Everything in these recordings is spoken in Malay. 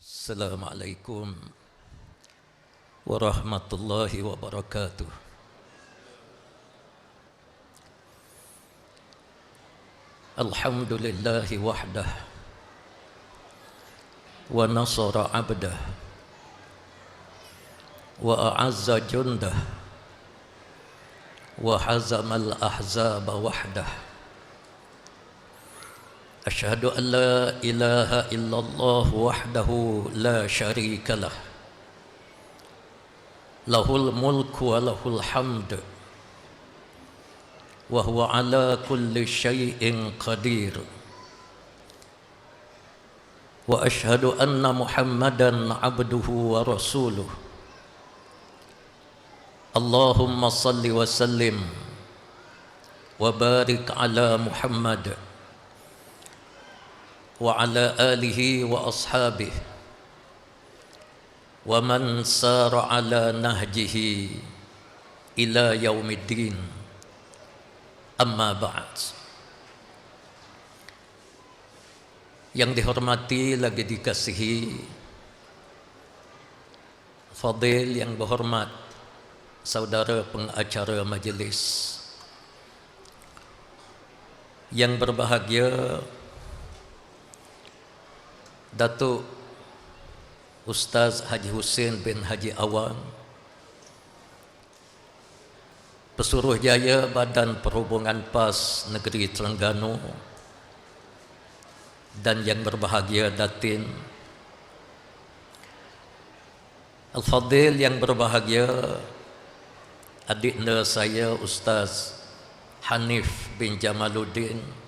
Assalamualaikum warahmatullahi wabarakatuh. Alhamdulillahi wahdah wa nasara abdah wa a'azza jundah wa hazamal ahzaba wahdah. Asyhadu an la ilaha illallah wahdahu la syarika lah. Lahul mulku wa lahul hamd wa huwa ala kulli syai'in qadir. Wa asyhadu anna Muhammadan abduhu wa rasuluh. Allahumma salli wa sallim wa barik ala Muhammad wa ala alihi wa ashabihi wa man sara ala nahjihi ila yaumiddin. Amma ba'd. Yang dihormati lagi dikasihi Fadil yang berhormat saudara pengacara majlis, yang berbahagia Datuk Ustaz Haji Hussein bin Haji Awang, Pesuruhjaya Badan Perhubungan PAS Negeri Terengganu, dan yang berbahagia Datin Al-Fadil, yang berbahagia adikna saya Ustaz Hanif bin Jamaluddin,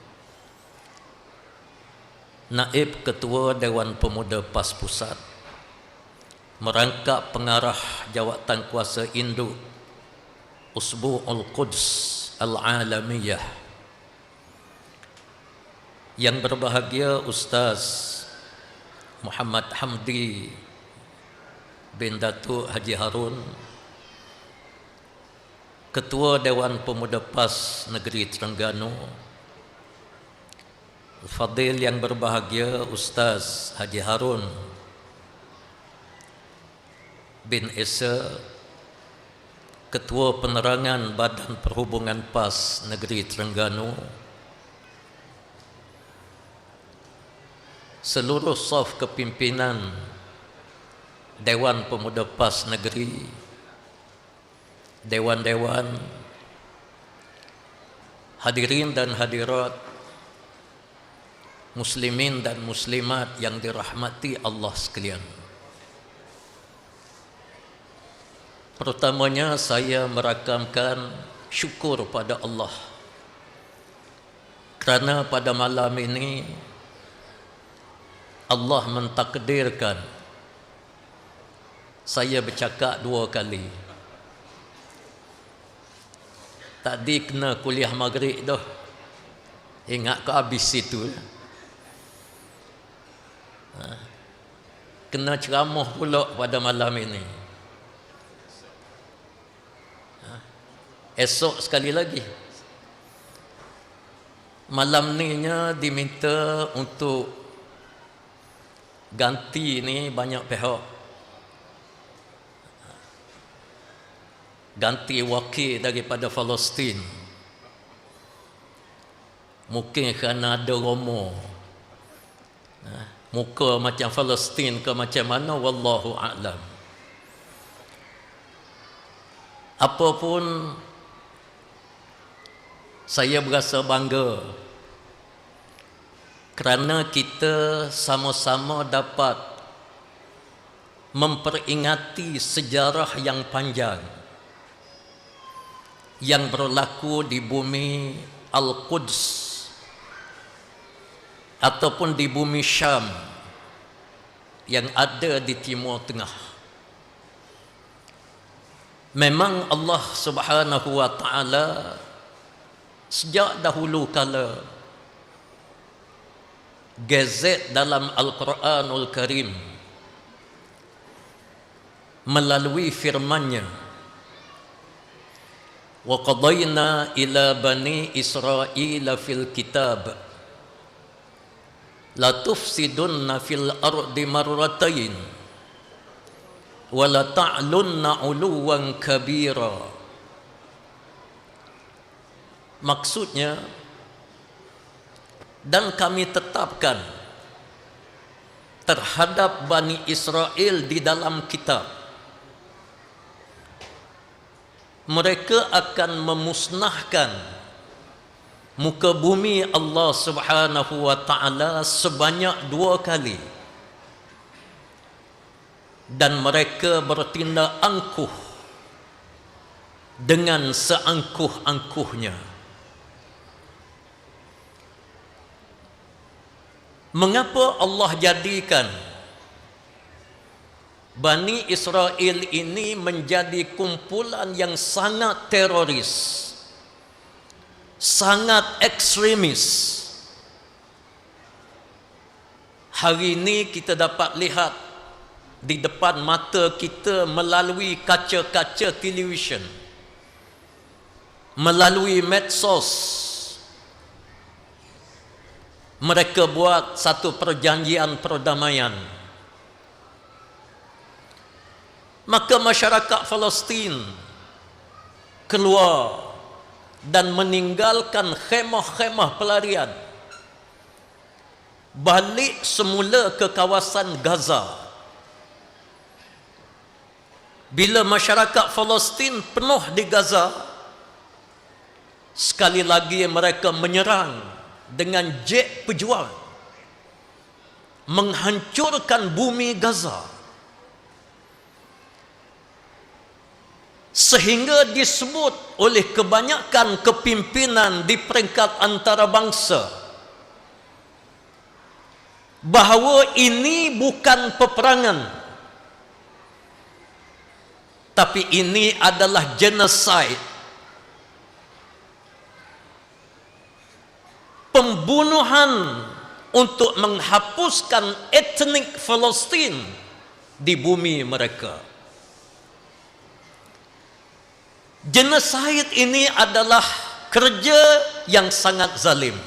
Naib Ketua Dewan Pemuda PAS Pusat, merangkap pengarah Jawatan Kuasa Induk Usbu'ul Quds Al-Alamiyah, yang berbahagia Ustaz Muhammad Hamdi bin Datuk Haji Harun, Ketua Dewan Pemuda PAS Negeri Terengganu, Fadil yang berbahagia Ustaz Haji Harun bin Esa, Ketua Penerangan Badan Perhubungan PAS Negeri Terengganu, seluruh saf kepimpinan Dewan Pemuda PAS Negeri, dewan-dewan, hadirin dan hadirat, muslimin dan muslimat yang dirahmati Allah sekalian. Pertamanya saya merakamkan syukur pada Allah kerana pada malam ini Allah mentakdirkan saya bercakap 2 kali. Tadi kena kuliah maghrib dah, ingat ke habis itu. Kena ceramah pula pada malam ini. Esok sekali lagi. Malam ni diminta untuk ganti ni banyak pihak. Ganti wakil daripada Palestin. Mungkin kerana ada Romo, muka macam Palestin ke macam mana, wallahu a'lam. Apapun, saya berasa bangga kerana kita sama-sama dapat memperingati sejarah yang panjang yang berlaku di bumi Al-Quds ataupun di bumi Syam yang ada di Timur Tengah. Memang Allah Subhanahu wa ta'ala sejak dahulu kala gazet dalam Al-Quranul Karim melalui firman-Nya, wa qadayna ila bani Israila fil kitab la tufsidunna fil ardi marratain wa la ta'lunna 'uluwan kabira. Maksudnya, dan kami tetapkan terhadap Bani Israel di dalam kitab, mereka akan memusnahkan muka bumi Allah Subhanahu wa taala sebanyak 2 kali, dan mereka bertindak angkuh dengan seangkuh-angkuhnya. Mengapa Allah jadikan Bani Israel ini menjadi kumpulan yang sangat teroris, sangat ekstremis? Hari ini kita dapat lihat di depan mata kita melalui kaca-kaca televisyen, melalui medsos. Mereka buat satu perjanjian perdamaian. Maka masyarakat Palestin keluar dan meninggalkan khemah-khemah pelarian, balik semula ke kawasan Gaza. Bila masyarakat Palestin penuh di Gaza, sekali lagi mereka menyerang dengan jet pejuang, menghancurkan bumi Gaza, sehingga disebut oleh kebanyakan kepimpinan di peringkat antarabangsa bahawa ini bukan peperangan, tapi ini adalah genocide, pembunuhan untuk menghapuskan etnik Palestin di bumi mereka. Genocide ini adalah kerja yang sangat zalim,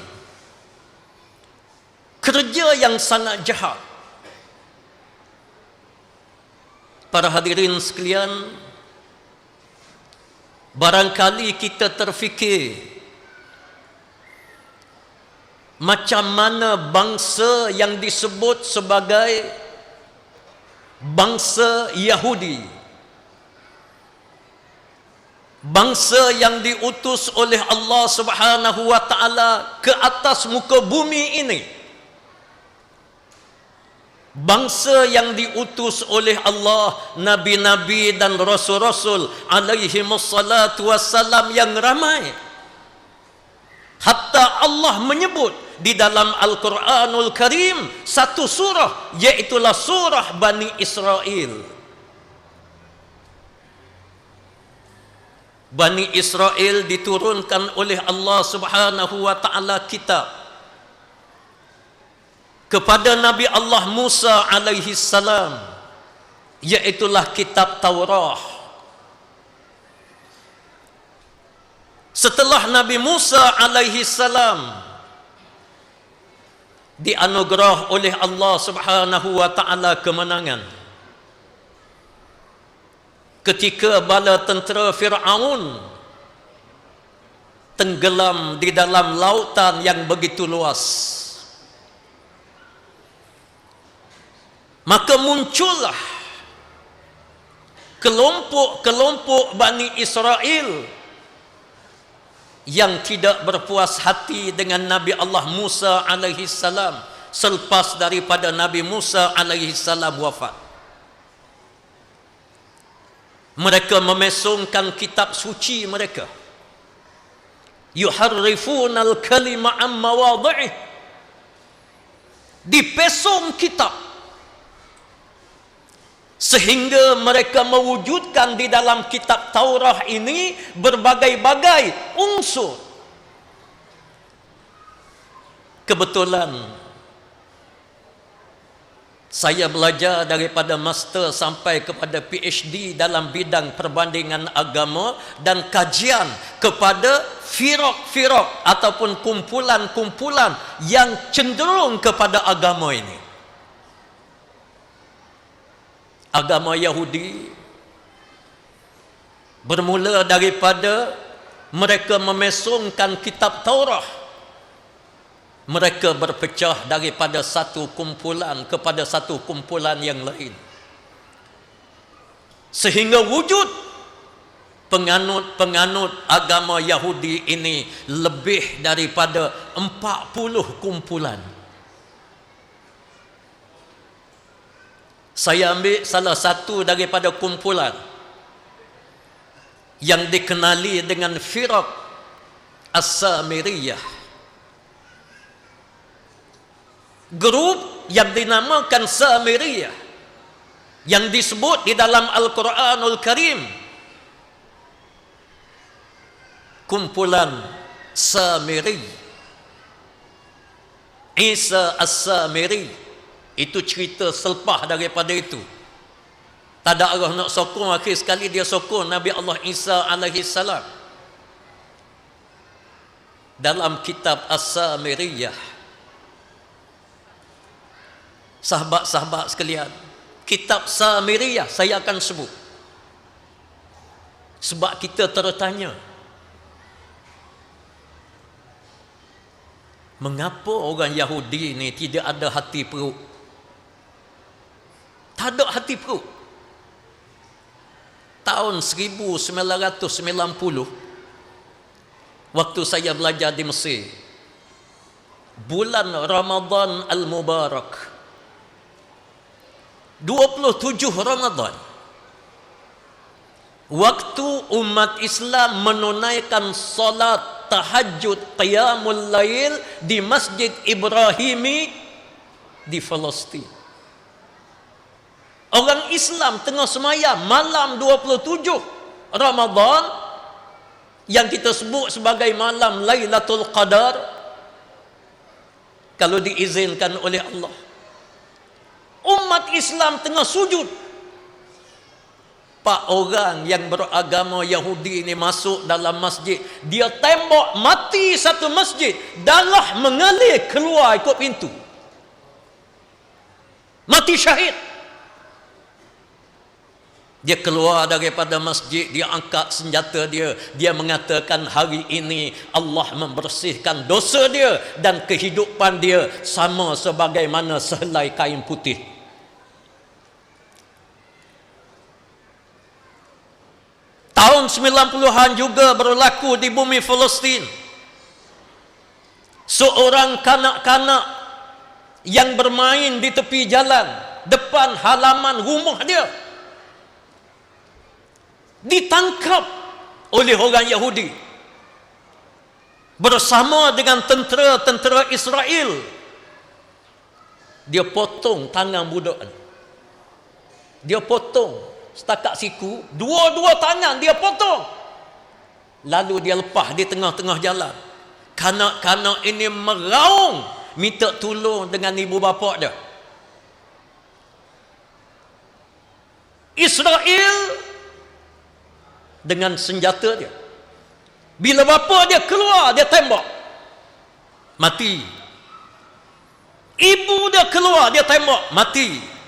kerja yang sangat jahat. Para hadirin sekalian, barangkali kita terfikir macam mana bangsa yang disebut sebagai bangsa Yahudi, bangsa yang diutus oleh Allah Subhanahu wa taala ke atas muka bumi ini, bangsa yang diutus oleh Allah, nabi-nabi dan rasul-rasul alaihi wassalatu wassalam yang ramai. Hatta Allah menyebut di dalam Al-Quranul Karim satu surah, iaitulah surah Bani Israel. Bani Israel diturunkan oleh Allah Subhanahu wa taala kitab kepada Nabi Allah Musa alaihi salam, iaitulah kitab Taurat. Setelah Nabi Musa alaihi salam dianugerah oleh Allah Subhanahu wa taala kemenangan ketika bala tentera Firaun tenggelam di dalam lautan yang begitu luas, maka muncullah kelompok-kelompok Bani Israel yang tidak berpuas hati dengan Nabi Allah Musa alaihi salam selepas daripada Nabi Musa alaihi salam wafat. Mereka memesongkan kitab suci mereka, yuharrifunal kalima am mawadhi'ih, dipesong kitab sehingga mereka mewujudkan di dalam kitab Taurat ini berbagai-bagai unsur. Kebetulan Saya belajar daripada master sampai kepada PhD dalam bidang perbandingan agama dan kajian kepada firaq-firaq ataupun kumpulan-kumpulan yang cenderung kepada agama ini. Agama Yahudi bermula daripada mereka memesongkan kitab Taurah. Mereka berpecah daripada satu kumpulan kepada satu kumpulan yang lain, sehingga wujud penganut-penganut agama Yahudi ini lebih daripada 40 kumpulan. Saya ambil salah satu daripada kumpulan yang dikenali dengan firaq As-Samiriyah, grup yang dinamakan Samiriyah, yang disebut di dalam Al-Quranul Karim kumpulan Samiri, Isa As-Samiri. Itu cerita selepas daripada itu. Tak ada arah nak sokong, akhir sekali dia sokong Nabi Allah Isa alaihi salam. Dalam kitab As-Samiriyah, sahabat-sahabat sekalian, kitab Samiriyah saya akan sebut sebab kita tertanya, mengapa orang Yahudi ni tidak ada hati perut? Tak ada hati perut. Tahun 1990, waktu saya belajar di Mesir, bulan Ramadan Al-Mubarak, 27 Ramadan, waktu umat Islam menunaikan solat tahajud qiyamul lail di Masjid Ibrahimi di Palestin. Orang Islam tengah semayang malam 27 Ramadan, yang kita sebut sebagai malam Lailatul Qadar, kalau diizinkan oleh Allah. Umat Islam tengah sujud. Pak orang yang beragama Yahudi ini masuk dalam masjid, dia tembak mati satu masjid, darah mengalir keluar ikut pintu, mati syahid. Dia keluar daripada masjid, dia angkat senjata dia, dia mengatakan hari ini Allah membersihkan dosa dia dan kehidupan dia sama sebagaimana sehelai kain putih. Tahun 90-an juga berlaku di bumi Palestin. Seorang kanak-kanak yang bermain di tepi jalan depan halaman rumah dia ditangkap oleh orang Yahudi bersama dengan tentera-tentera Israel. Dia potong tangan budak, dia potong setakat siku, dua-dua tangan dia potong, lalu dia lepas di tengah-tengah jalan. Kanak-kanak ini meraung minta tolong dengan ibu bapa dia. Israel dengan senjata dia, bila bapa dia keluar, dia tembak, mati. Ibu dia keluar, dia tembak, mati.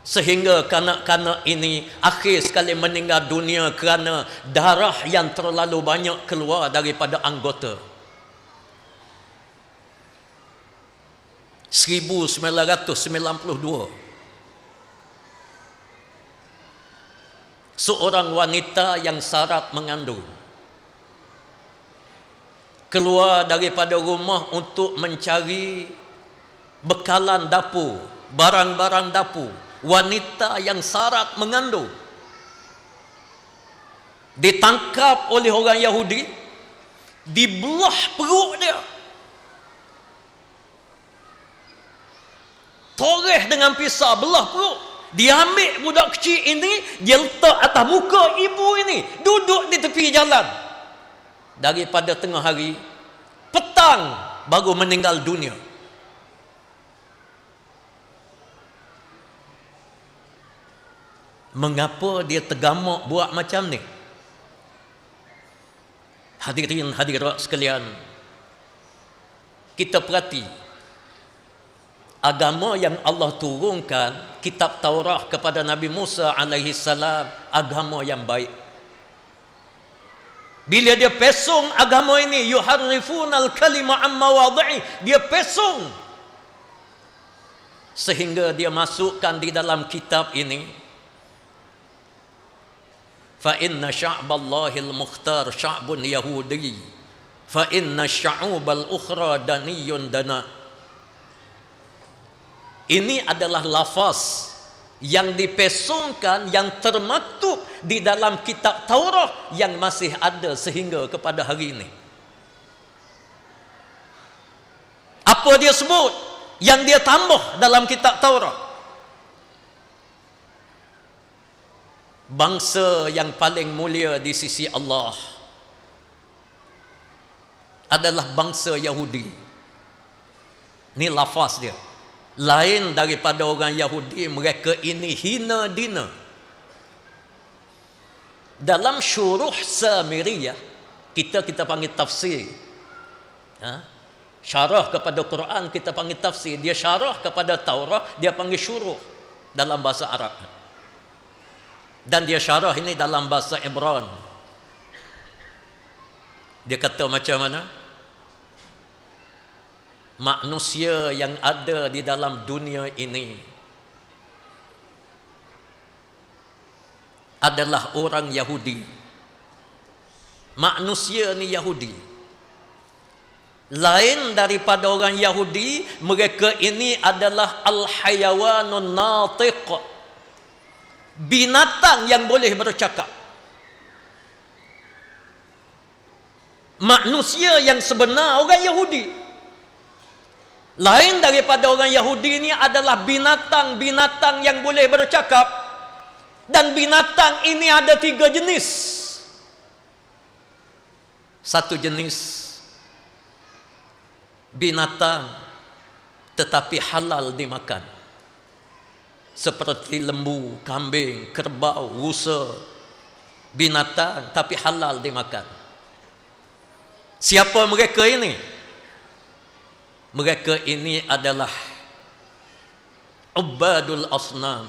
Sehingga kanak-kanak ini akhir sekali meninggal dunia kerana darah yang terlalu banyak keluar daripada anggota. 1992, seorang wanita yang syarat mengandung keluar daripada rumah untuk mencari bekalan dapur, barang-barang dapur. Wanita yang syarat mengandung ditangkap oleh orang Yahudi, dibelah perut dia, toreh dengan pisau, belah perut. Dia ambil budak kecil ini, dia letak atas muka ibu ini, duduk di tepi jalan. Daripada tengah hari, petang baru meninggal dunia. Mengapa dia tergamak buat macam ni? Hadirin hadirat sekalian, kita perhati agama yang Allah turunkan, kitab Taurat kepada Nabi Musa alaihi salam, agama yang baik. Bila dia pesong agama ini, yuharrifunal kalima an mawadhi'i, dia pesong sehingga dia masukkan di dalam kitab ini, fa inna sya'ballahil mukhtar sya'bun yahudi fa inna sya'ubal ukhra daniyun dana. Ini adalah lafaz yang dipesongkan, yang termaktub di dalam kitab Taurat yang masih ada sehingga kepada hari ini. Apa dia sebut yang dia tambah dalam kitab Taurat? Bangsa yang paling mulia di sisi Allah adalah bangsa Yahudi. Ini lafaz dia. Lain daripada orang Yahudi, mereka ini hina dina. Dalam syuruh Samiriyah, kita panggil tafsir. Syarah kepada Quran kita panggil tafsir. Dia syarah kepada Taurat, dia panggil syuruh dalam bahasa Arab. Dan dia syarah ini dalam bahasa Ibran. Dia kata macam mana? Manusia yang ada di dalam dunia ini adalah orang Yahudi. Manusia ni Yahudi. Lain daripada orang Yahudi, mereka ini adalah al-hayawanun natiq, binatang yang boleh bercakap. Manusia yang sebenar orang Yahudi. Lain daripada orang Yahudi ini adalah binatang-binatang yang boleh bercakap. Dan binatang ini ada 3 jenis. Satu jenis binatang tetapi halal dimakan, seperti lembu, kambing, kerbau, rusa. Binatang tapi halal dimakan. Siapa mereka ini? Mereka ini adalah ubadul asnam,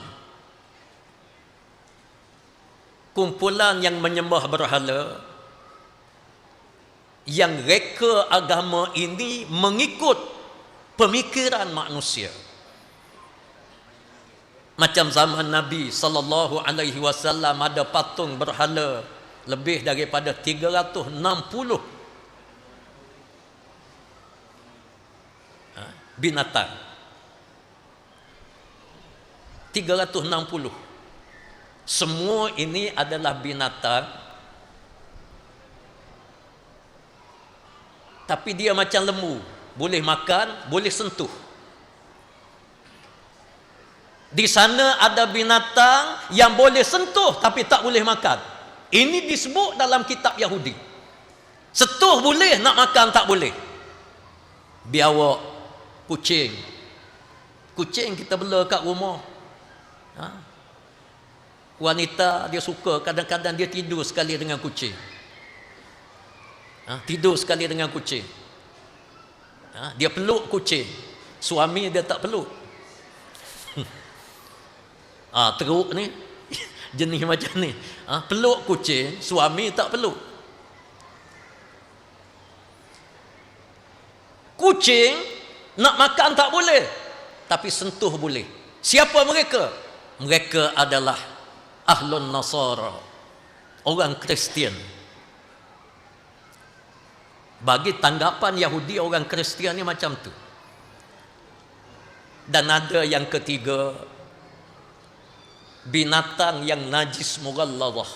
kumpulan yang menyembah berhala, yang reka agama ini mengikut pemikiran manusia. Macam zaman Nabi sallallahu alaihi wasallam ada patung berhala lebih daripada 360 binatang. 360. Semua ini adalah binatang, tapi dia macam lembu, boleh makan, boleh sentuh. Di sana ada binatang yang boleh sentuh tapi tak boleh makan. Ini disebut dalam kitab Yahudi. Sentuh boleh, nak makan tak boleh. Biawak, kucing. Kucing kita bela kat rumah. Wanita dia suka, kadang-kadang dia tidur sekali dengan kucing. Tidur sekali dengan kucing. Dia peluk kucing. Suami dia tak peluk. Teruk ni jenis macam ni. Peluk kucing, suami tak peluk. Kucing nak makan tak boleh, tapi sentuh boleh. Siapa mereka? Mereka adalah Ahlun Nasara, orang Kristian. Bagi tanggapan Yahudi, orang Kristian ni macam tu. Dan ada yang ketiga, binatang yang najis mughalladhah.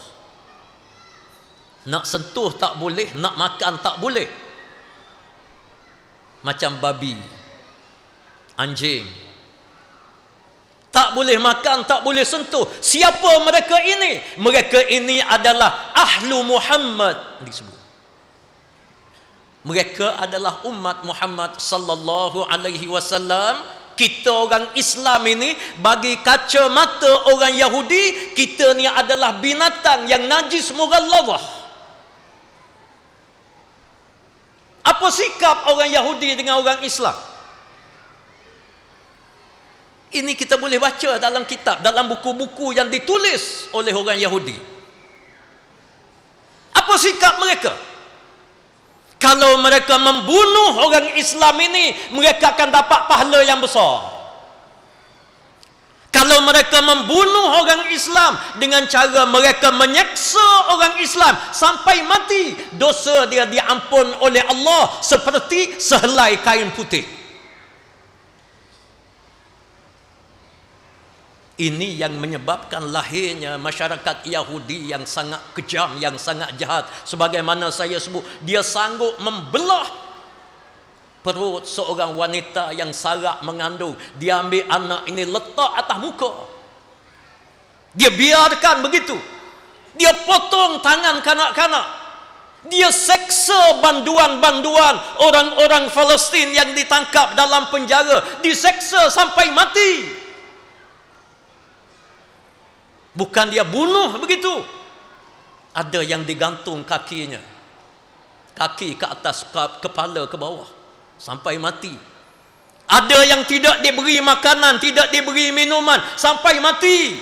Nak sentuh tak boleh, nak makan tak boleh. Macam babi, anjing. Tak boleh makan, tak boleh sentuh. Siapa mereka ini? Mereka ini adalah Ahlu Muhammad disebut. Mereka adalah umat Muhammad sallallahu alaihi wasallam Kita orang Islam ini, bagi kacamata orang Yahudi, kita ni adalah binatang yang najis mughalladhah. Apa sikap orang Yahudi dengan orang Islam? Ini kita boleh baca dalam kitab, dalam buku-buku yang ditulis oleh orang Yahudi. Apa sikap mereka? Kalau mereka membunuh orang Islam ini, mereka akan dapat pahala yang besar. Kalau mereka membunuh orang Islam dengan cara mereka menyeksa orang Islam sampai mati, dosa dia diampun oleh Allah seperti sehelai kain putih. Ini yang menyebabkan lahirnya masyarakat Yahudi yang sangat kejam, yang sangat jahat. Sebagaimana saya sebut, dia sanggup membelah perut seorang wanita yang sarak mengandung. Dia ambil anak ini letak atas muka. Dia biarkan begitu. Dia potong tangan kanak-kanak. Dia seksa banduan-banduan orang-orang Palestin yang ditangkap dalam penjara. Diseksa sampai mati. Bukan dia bunuh begitu. Ada yang digantung kakinya. Kaki ke atas, kepala ke bawah. Sampai mati. Ada yang tidak diberi makanan, tidak diberi minuman. Sampai mati.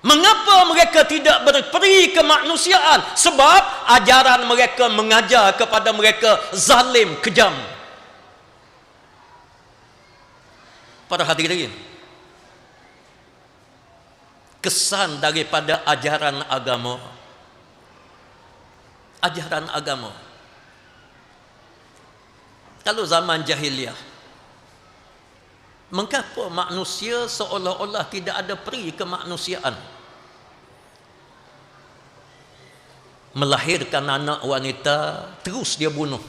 Mengapa mereka tidak berperi kemanusiaan? Sebab ajaran mereka mengajar kepada mereka zalim, kejam. Para hadirin, kesan daripada ajaran agama. Ajaran agama. Kalau zaman jahiliah, mengapa manusia seolah-olah tidak ada peri kemanusiaan? Melahirkan anak wanita, terus dia bunuh.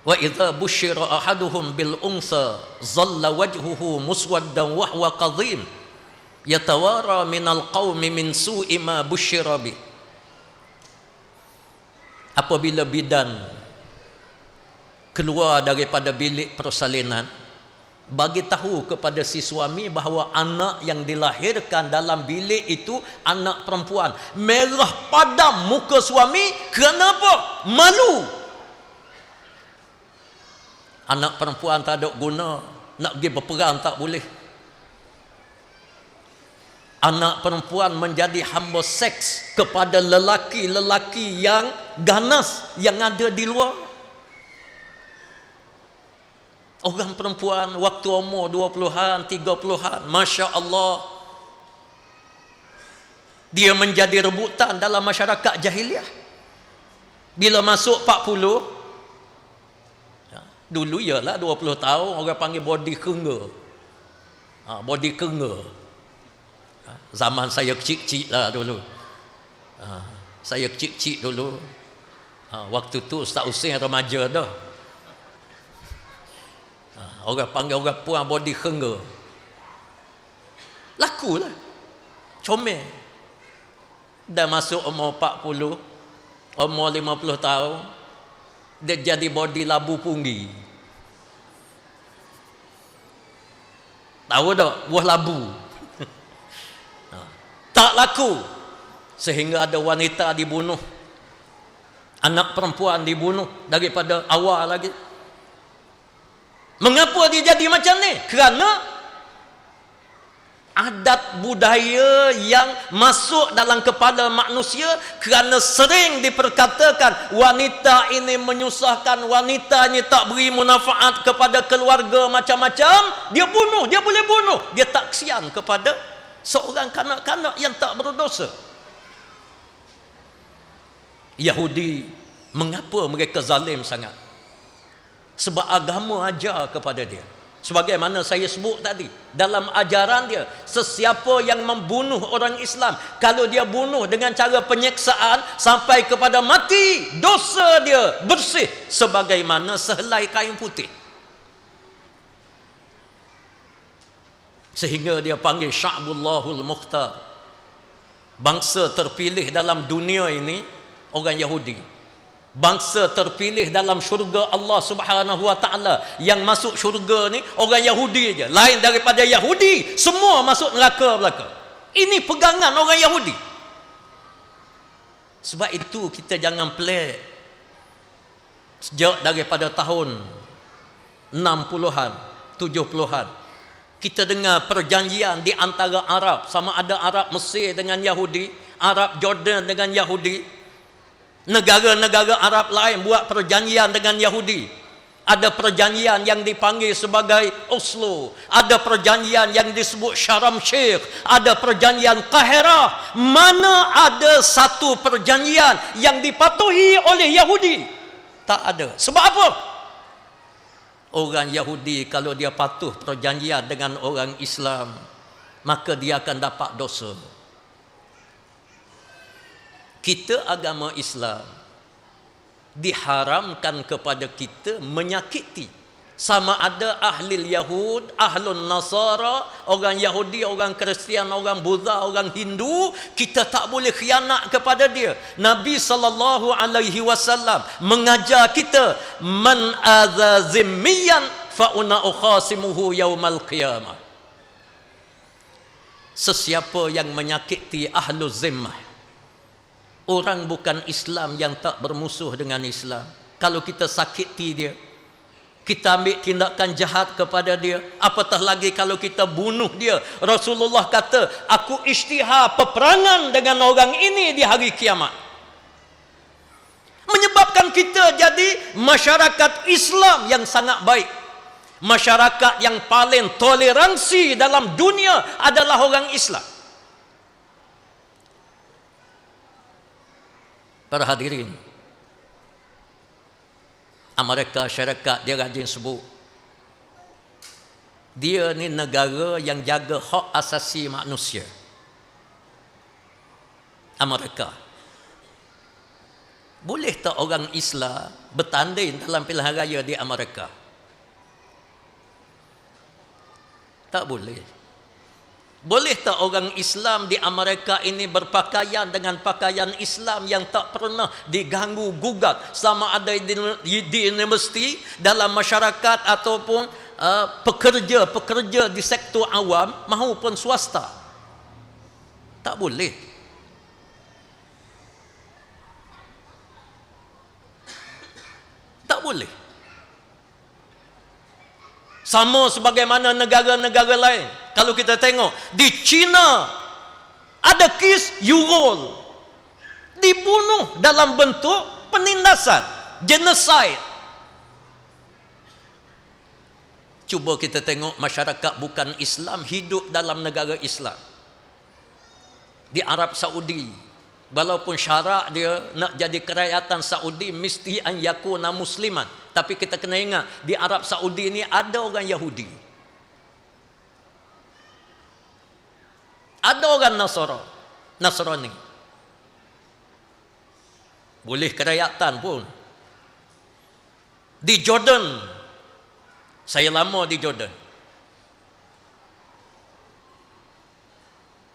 Wa idza busyira ahaduhum bil unsa zalla wajhuhu muswaddan wa huwa kadhim yatawara minal qaumi min su'i ma busyira bi. Apabila bidan keluar daripada bilik persalinan, bagi tahu kepada si suami bahawa anak yang dilahirkan dalam bilik itu anak perempuan. Merah padam muka suami. Kenapa? Malu. Anak perempuan tak ada guna, nak pergi berperang tak boleh. Anak perempuan menjadi hamba seks kepada lelaki-lelaki yang ganas yang ada di luar. Orang perempuan waktu umur 20-an, 30-an, Masya Allah, dia menjadi rebutan dalam masyarakat jahiliah. Bila masuk 40, dulu ialah 20 tahun, orang panggil body kenga. Body kenga. Zaman saya kecil-kecil lah dulu. Saya kecil-kecil dulu. Waktu tu Ustaz Husin remaja dah. Orang panggil orang puan body kenga. Lakulah. Comel. Dah masuk umur 40, umur 50 tahun, dia jadi body labu punggi. Tahu tak? Buah labu. Tak laku. Sehingga ada wanita dibunuh. Anak perempuan dibunuh daripada awal lagi. Mengapa dia jadi macam ni? Kerana adat budaya yang masuk dalam kepala manusia, kerana sering diperkatakan wanita ini menyusahkan, wanita ini tak beri manfaat kepada keluarga macam-macam, dia bunuh, dia boleh bunuh. Dia tak kesian kepada seorang kanak-kanak yang tak berdosa. Yahudi, mengapa mereka zalim sangat? Sebab agama ajar kepada dia. Sebagaimana saya sebut tadi, dalam ajaran dia, sesiapa yang membunuh orang Islam, kalau dia bunuh dengan cara penyeksaan sampai kepada mati, dosa dia bersih sebagaimana sehelai kain putih. Sehingga dia panggil Sya'bullahul Mukhtar, bangsa terpilih dalam dunia ini, orang Yahudi. bangsa terpilih dalam syurga Allah Subhanahu wa taala. Yang masuk syurga ni orang Yahudi aja. Lain daripada Yahudi, semua masuk neraka belaka. Ini pegangan orang Yahudi. Sebab itu kita jangan pelik. Sejak daripada tahun 60-an, 70-an, kita dengar perjanjian di antara Arab, sama ada Arab Mesir dengan Yahudi, Arab Jordan dengan Yahudi. Negara-negara Arab lain buat perjanjian dengan Yahudi. Ada perjanjian yang dipanggil sebagai Oslo, ada perjanjian yang disebut Sharm Sheikh, ada perjanjian Kahirah. Mana ada satu perjanjian yang dipatuhi oleh Yahudi? Tak ada. Sebab apa? Orang Yahudi kalau dia patuh perjanjian dengan orang Islam, maka dia akan dapat dosa. Kita agama Islam diharamkan kepada kita menyakiti sama ada ahli Yahud, ahlun Nasara, orang Yahudi, orang Kristian, orang Buddha, orang Hindu. Kita tak boleh khianat kepada dia. Nabi SAW mengajar kita, man adza zimmiyan fa una ukhasimuhu yaumal qiyamah. Sesiapa yang menyakiti ahlu zimmah, orang bukan Islam yang tak bermusuh dengan Islam, kalau kita sakiti dia, kita ambil tindakan jahat kepada dia, apatah lagi kalau kita bunuh dia. Rasulullah kata, aku isytihar peperangan dengan orang ini di hari kiamat. Menyebabkan kita jadi masyarakat Islam yang sangat baik. Masyarakat yang paling toleransi dalam dunia adalah orang Islam. Para hadirin, Amerika Syarikat dia rajin sebut, dia ni negara yang jaga hak asasi manusia. Amerika. Boleh tak orang Islam bertanding dalam pilihan raya di Amerika? Tak boleh. Boleh tak orang Islam di Amerika ini berpakaian dengan pakaian Islam yang tak pernah diganggu gugat, sama ada di universiti, dalam masyarakat ataupun pekerja-pekerja di sektor awam maupun swasta? Tak boleh. Tak boleh. Sama sebagaimana negara-negara lain. Kalau kita tengok di China, ada kes Uyghur dibunuh dalam bentuk penindasan, genocide. Cuba kita tengok masyarakat bukan Islam hidup dalam negara Islam. Di Arab Saudi, walaupun syarak dia nak jadi kerakyatan Saudi mesti an yakuna musliman, tapi kita kena ingat di Arab Saudi ni ada orang Yahudi, ada orang Nasrani. Boleh kerakyatan pun. Di Jordan, saya lama di Jordan.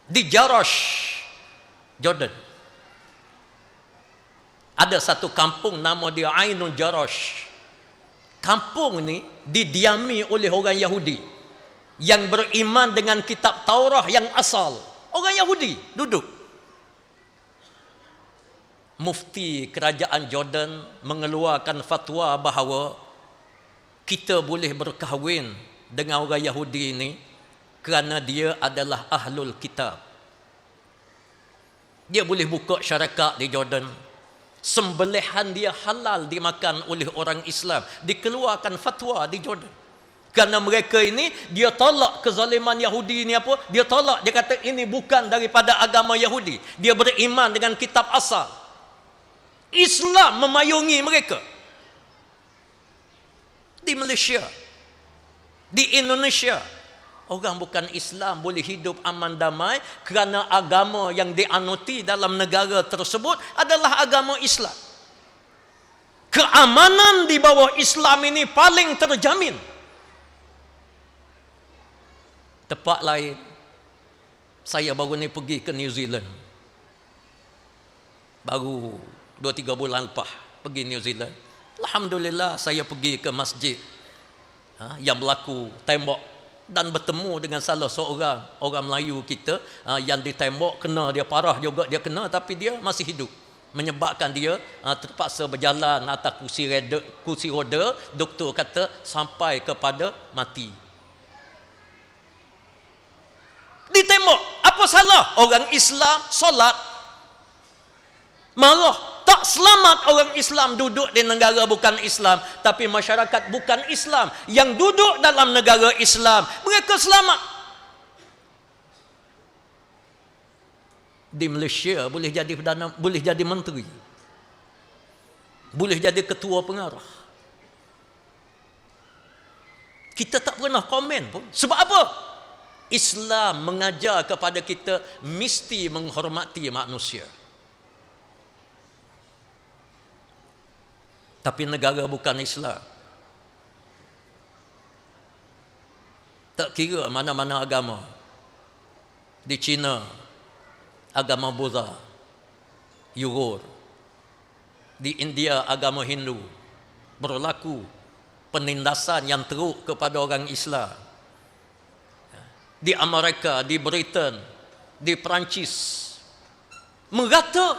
Di Jarash, Jordan, ada satu kampung nama dia Ainun Jarash. Kampung ni didiami oleh orang Yahudi yang beriman dengan kitab Taurah yang asal. Orang Yahudi duduk. Mufti kerajaan Jordan mengeluarkan fatwa bahawa kita boleh berkahwin dengan orang Yahudi ini kerana dia adalah ahlul kitab. Dia boleh buka syarikat di Jordan. Sembelihan dia halal dimakan oleh orang Islam. Dikeluarkan fatwa di Jordan. Kerana mereka ini, dia tolak kezaliman Yahudi ini apa? Dia tolak, dia kata ini bukan daripada agama Yahudi. Dia beriman dengan kitab asal. Islam memayungi mereka. Di Malaysia, di Indonesia, orang bukan Islam boleh hidup aman damai kerana agama yang dianuti dalam negara tersebut adalah agama Islam. Keamanan di bawah Islam ini paling terjamin. Tempat lain, saya baru ni pergi ke New Zealand. Baru 2-3 bulan lepas pergi New Zealand. Alhamdulillah saya pergi ke masjid yang berlaku tembok dan bertemu dengan salah seorang orang Melayu kita yang ditembok, kena dia parah juga, dia kena, tapi dia masih hidup, menyebabkan dia terpaksa berjalan atas kursi roda. Doktor kata sampai kepada mati. Ditembok, apa salah orang Islam solat? Malah tak selamat orang Islam duduk di negara bukan Islam, tapi masyarakat bukan Islam yang duduk dalam negara Islam, mereka selamat. Di Malaysia boleh jadi perdana, boleh jadi menteri, boleh jadi ketua pengarah. Kita tak pernah komen pun. Sebab apa? Islam mengajar kepada kita mesti menghormati manusia. Tapi negara bukan Islam, tak kira mana-mana agama. Di China, agama Buddha, Uyghur. Di India, agama Hindu. Berlaku penindasan yang teruk kepada orang Islam. Di Amerika, di Britain, di Perancis, merata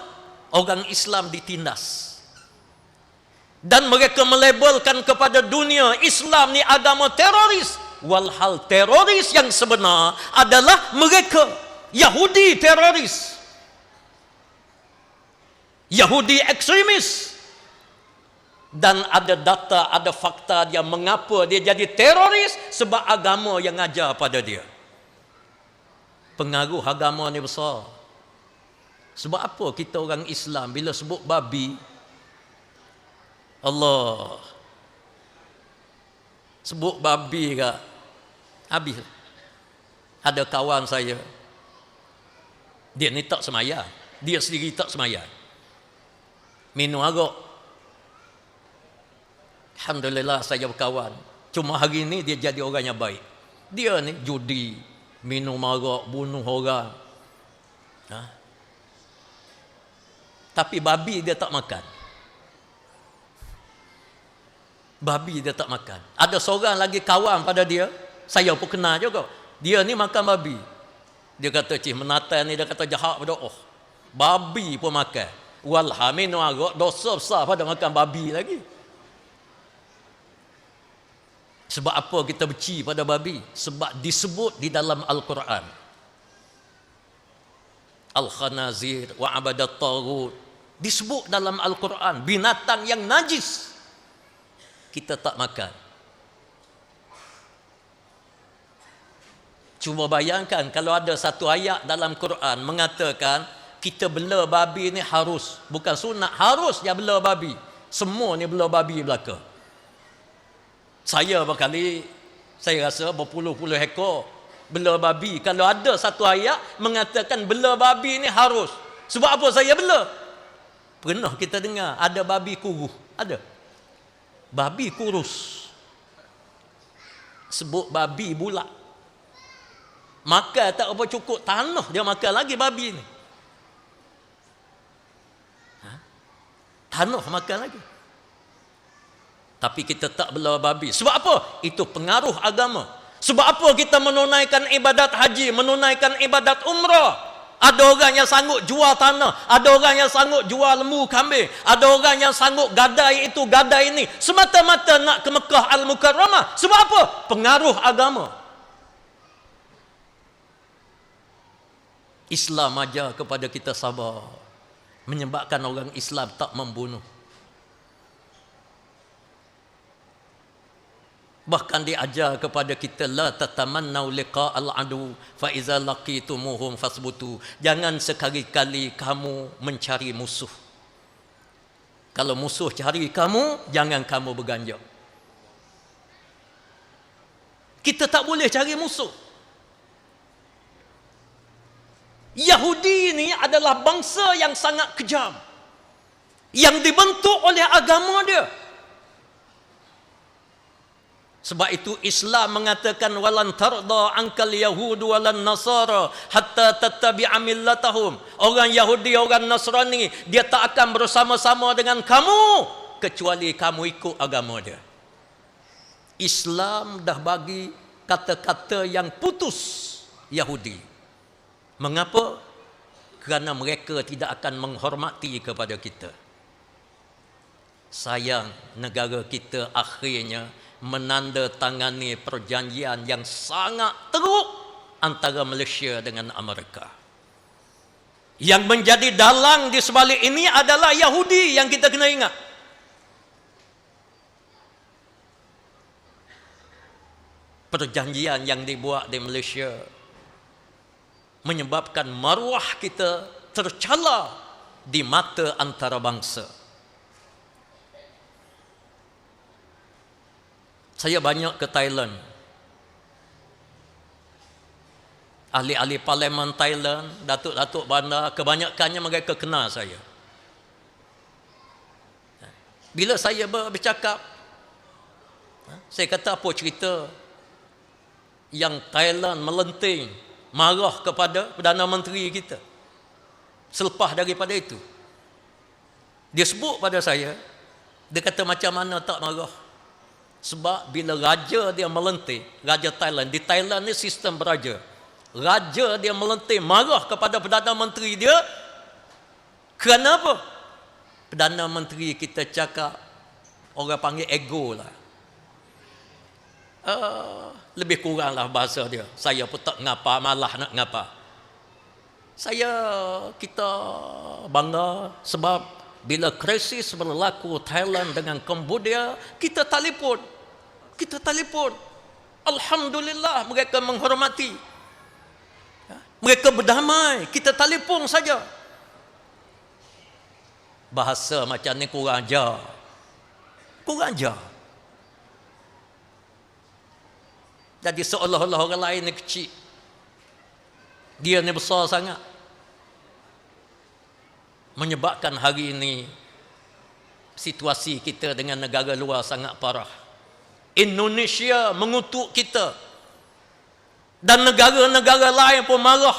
orang Islam ditindas. Dan mereka melabelkan kepada dunia Islam ni agama teroris. Walhal teroris yang sebenar adalah mereka, Yahudi teroris, Yahudi ekstremis. Dan ada data, ada fakta dia mengapa dia jadi teroris, sebab agama yang ajar pada dia. Pengaruh agama ni besar. Sebab apa kita orang Islam bila sebut babi, Allah sebut babi ke habis. Ada kawan saya, dia ni tak semaya, dia sendiri tak semaya, minum arak. Alhamdulillah saya berkawan. Cuma hari ni dia jadi orang yang baik. Dia ni judi, minum arak, bunuh orang. Tapi babi dia tak makan. Babi dia tak makan. Ada seorang lagi kawan pada dia, saya pun kenal juga. Dia ni makan babi. Dia kata, cih menatan ni, dia kata jahat pada Allah. Babi pun makan. Walha minum arak, dosa besar pada makan babi lagi. Sebab apa kita benci pada babi? Sebab disebut di dalam Al-Quran. Al-Khanazir wa abadat taghut. Disebut dalam Al-Quran binatang yang najis. Kita tak makan. Cuba bayangkan kalau ada satu ayat dalam Quran mengatakan kita bela babi ni harus, bukan sunat, harus dia bela babi. Semua ni bela babi belaka. Saya berkali, saya rasa berpuluh-puluh ekor bela babi. Kalau ada satu ayat mengatakan bela babi ni harus, sebab apa saya bela? Pernah kita dengar ada babi kuruh? Ada. Babi kurus. Sebut babi bulat. Makan tak apa cukup tanah dia makan lagi babi ni. Tanah makan lagi. Tapi kita tak bela babi. Sebab apa? Itu pengaruh agama. Sebab apa kita menunaikan ibadat haji, menunaikan ibadat umrah? Ada orang yang sanggup jual tanah, ada orang yang sanggup jual lembu kambing, ada orang yang sanggup gadai itu, gadai ini, semata-mata nak ke Mekah Al-Mukarramah. Sebab apa? Pengaruh agama. Islam ajar kepada kita sabar, menyebabkan orang Islam tak membunuh. Bahkan diajar kepada kita la tatamannau liqa'al adu fa iza laqitumuhum fasbutu. Jangan sekali-kali kamu mencari musuh. Kalau musuh cari kamu, jangan kamu berganjak. Kita tak boleh cari musuh. Yahudi ini adalah bangsa yang sangat kejam, yang dibentuk oleh agama dia. Sebab itu Islam mengatakan walan tarda ankal yahud walan nasara hatta tattabi'a millatahum. Orang Yahudi, orang Nasrani, dia tak akan bersama-sama dengan kamu kecuali kamu ikut agama dia. Islam dah bagi kata-kata yang putus Yahudi. Mengapa? Kerana mereka tidak akan menghormati kepada kita. Sayang, negara kita akhirnya menandatangani perjanjian yang sangat teruk antara Malaysia dengan Amerika. Yang menjadi dalang di sebalik ini adalah Yahudi yang kita kena ingat. Perjanjian yang dibuat di Malaysia menyebabkan maruah kita tercela di mata antarabangsa. Saya banyak ke Thailand. Ahli-ahli parlimen Thailand, datuk-datuk bandar, kebanyakannya mereka kenal saya. Bila saya bercakap, saya kata apa cerita yang Thailand melenting, marah kepada Perdana Menteri kita. Selepas daripada itu, dia sebut pada saya, dia kata macam mana tak marah. Sebab bila raja dia melenting, raja Thailand, di Thailand ni sistem beraja, raja dia melenting, marah kepada Perdana Menteri dia. Kerana apa? Perdana Menteri kita cakap, orang panggil ego lah. Lebih kurang lah bahasa dia. Saya pun tak ngapa, malah nak ngapa. Kita bangga sebab bila krisis berlaku Thailand dengan Cambodia, kita telefon. Alhamdulillah, mereka menghormati. Mereka berdamai, kita telefon saja. Bahasa macam ni kurang ajar. Jadi seolah-olah orang lain ni kecil, dia ni besar sangat. Menyebabkan hari ini situasi kita dengan negara luar sangat parah. Indonesia mengutuk kita dan negara-negara lain pun marah.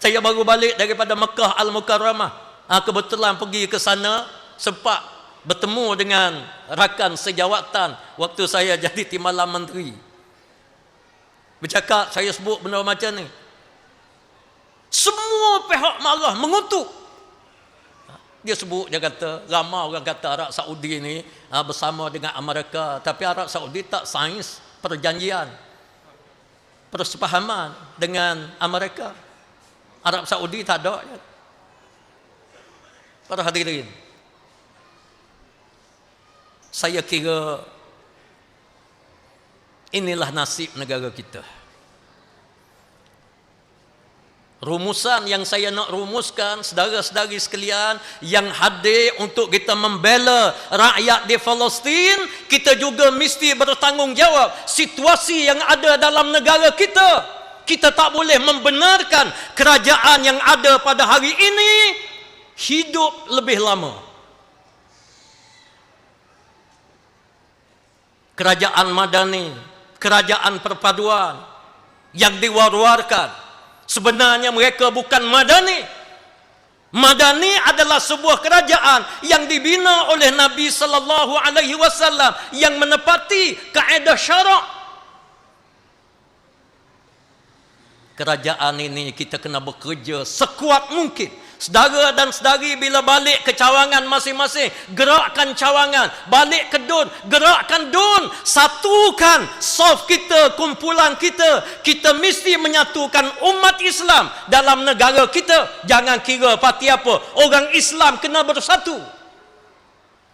Saya baru balik daripada Mekah Al-Mukarramah. Kebetulan pergi ke sana, sempat bertemu dengan rakan sejawatan waktu saya jadi Timbalan Menteri. Bercakap, saya sebut benda macam ni. Semua pihak marah, mengutuk. Dia sebut, dia kata, ramai orang kata Arab Saudi ni bersama dengan Amerika, tapi Arab Saudi tak sains perjanjian, persepahaman dengan Amerika. Arab Saudi tak ada. Para hadirin, saya kira inilah nasib negara kita. Rumusan yang saya nak rumuskan, saudara-saudari sekalian yang hadir untuk kita membela rakyat di Palestin, kita juga mesti bertanggungjawab situasi yang ada dalam negara kita. Kita tak boleh membenarkan kerajaan yang ada pada hari ini hidup lebih lama. Kerajaan Madani, kerajaan perpaduan yang diwar-warkan, sebenarnya mereka bukan Madani. Madani adalah sebuah kerajaan yang dibina oleh Nabi sallallahu alaihi wasallam yang menepati kaedah syarak. Kerajaan ini kita kena bekerja sekuat mungkin. Saudara dan saudari bila balik ke cawangan masing-masing, gerakkan cawangan. Balik ke dun, gerakkan dun. Satukan saf kita, kumpulan kita. Kita mesti menyatukan umat Islam dalam negara kita. Jangan kira parti apa, orang Islam kena bersatu.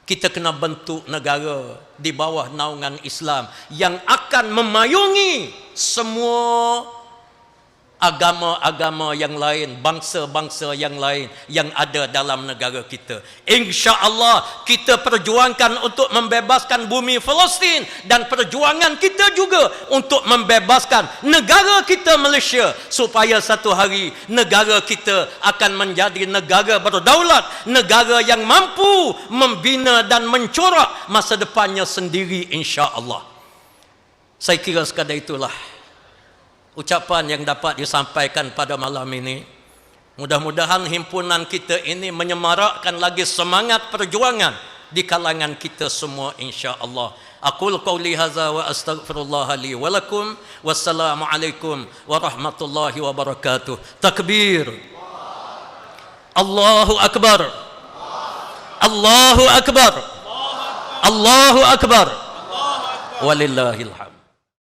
Kita kena bentuk negara di bawah naungan Islam yang akan memayungi semua agama-agama yang lain, bangsa-bangsa yang lain yang ada dalam negara kita. Insya-Allah kita perjuangkan untuk membebaskan bumi Palestin, dan perjuangan kita juga untuk membebaskan negara kita Malaysia, supaya satu hari negara kita akan menjadi negara berdaulat, negara yang mampu membina dan mencorak masa depannya sendiri, insya-Allah. Saya kira sekadar itulah ucapan yang dapat disampaikan pada malam ini. Mudah-mudahan himpunan kita ini menyemarakkan lagi semangat perjuangan di kalangan kita semua, insya-Allah. Aqul qauli hadza wa astaghfirullah li wa lakum. Wassalamu alaikum warahmatullahi wabarakatuh. Takbir. Allahu akbar. Allahu akbar. Allahu akbar. Walillahil hamd.